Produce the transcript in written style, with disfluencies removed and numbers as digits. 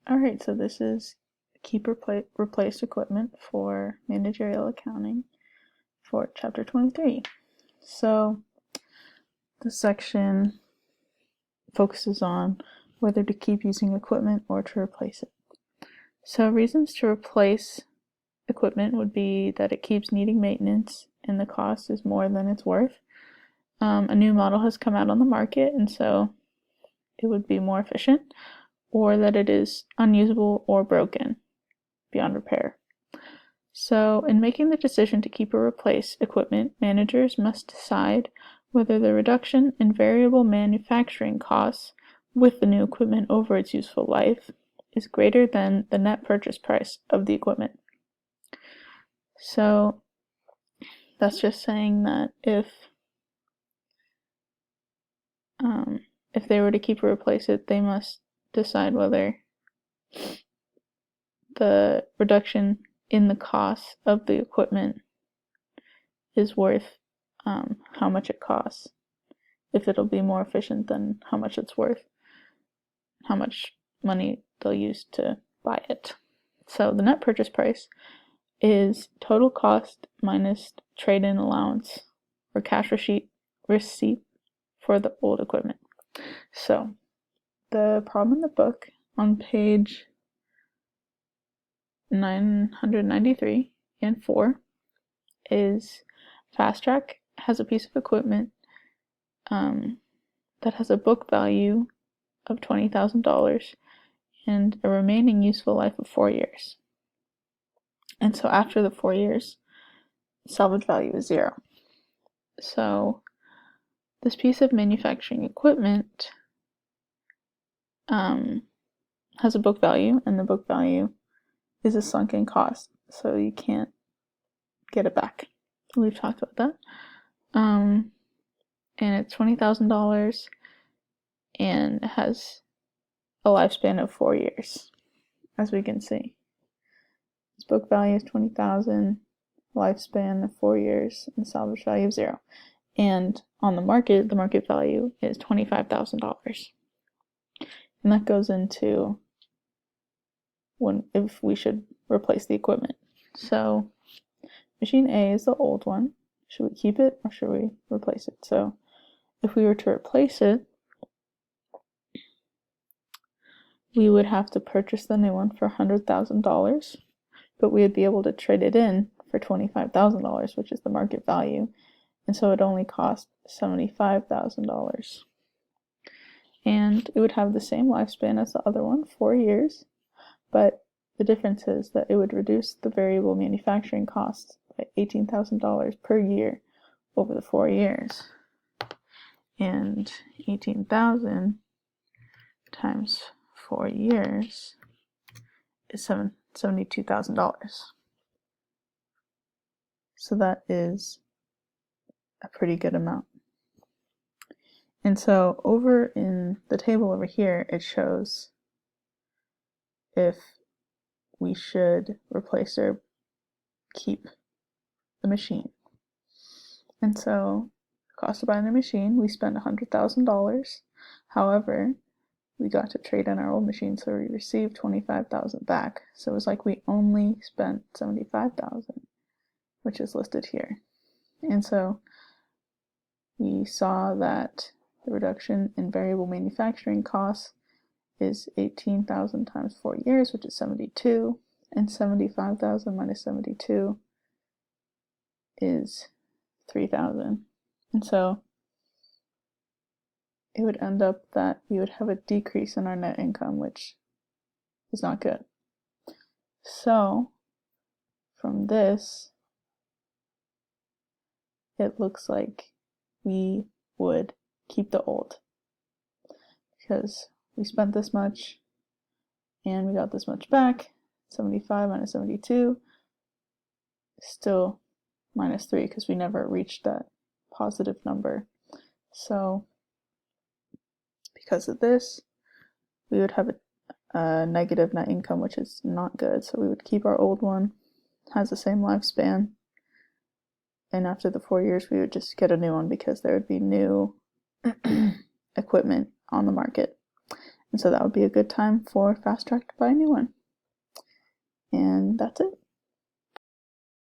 All right, so this is keep replace equipment for managerial accounting for chapter 23. So this section focuses on whether to keep using equipment or to replace it. So reasons to replace equipment would be that it keeps needing maintenance and the cost is more than it's worth. A new model has come out on the market and so it would be more efficient, or that it is unusable or broken beyond repair. So in making the decision to keep or replace equipment, managers must decide whether the reduction in variable manufacturing costs with the new equipment over its useful life is greater than the net purchase price of the equipment. So that's just saying that if they were to keep or replace it, they must decide whether the reduction in the cost of the equipment is worth how much it costs. If it'll be more efficient than how much it's worth, how much money they'll use to buy it. So the net purchase price is total cost minus trade-in allowance or cash receipt for the old equipment. So the problem in the book on page 993 and 4 is Fast Track has a piece of equipment that has a book value of $20,000 and a remaining useful life of 4 years. And so after the 4 years, salvage value is 0. So this piece of manufacturing equipment has a book value, and the book value is a sunken cost, so you can't get it back. We've talked about that. And it's $20,000 and it has a lifespan of 4 years, as we can see. Its book value is $20,000, lifespan of 4 years, and salvage value of 0. And on the market value is $25,000. And that goes into if we should replace the equipment. So machine A is the old one. Should we keep it or should we replace it? So if we were to replace it, we would have to purchase the new one for $100,000, but we would be able to trade it in for $25,000, which is the market value. And so it only cost $75,000. And it would have the same lifespan as the other one, 4 years, but the difference is that it would reduce the variable manufacturing costs by $18,000 per year over the 4 years. And 18,000 times 4 years is $72,000. So that is a pretty good amount. And so over in the table over here, it shows if we should replace or keep the machine. And so cost of buying the machine, we spent $100,000. However, we got to trade in our old machine, so we received $25,000 back. So it was like we only spent $75,000, which is listed here. And so we saw that the reduction in variable manufacturing costs is 18,000 times 4 years, which is 72, and 75,000 minus 72 is 3,000. And so it would end up that we would have a decrease in our net income, which is not good. So from this, it looks like we would keep the old, because we spent this much and we got this much back. 75 minus 72 is still minus 3 because we never reached that positive number. So because of this, we would have a negative net income, which is not good. So we would keep our old one, has the same lifespan, and after the 4 years we would just get a new one because there would be new equipment on the market. And so that would be a good time for Fast Track to buy a new one. And that's it.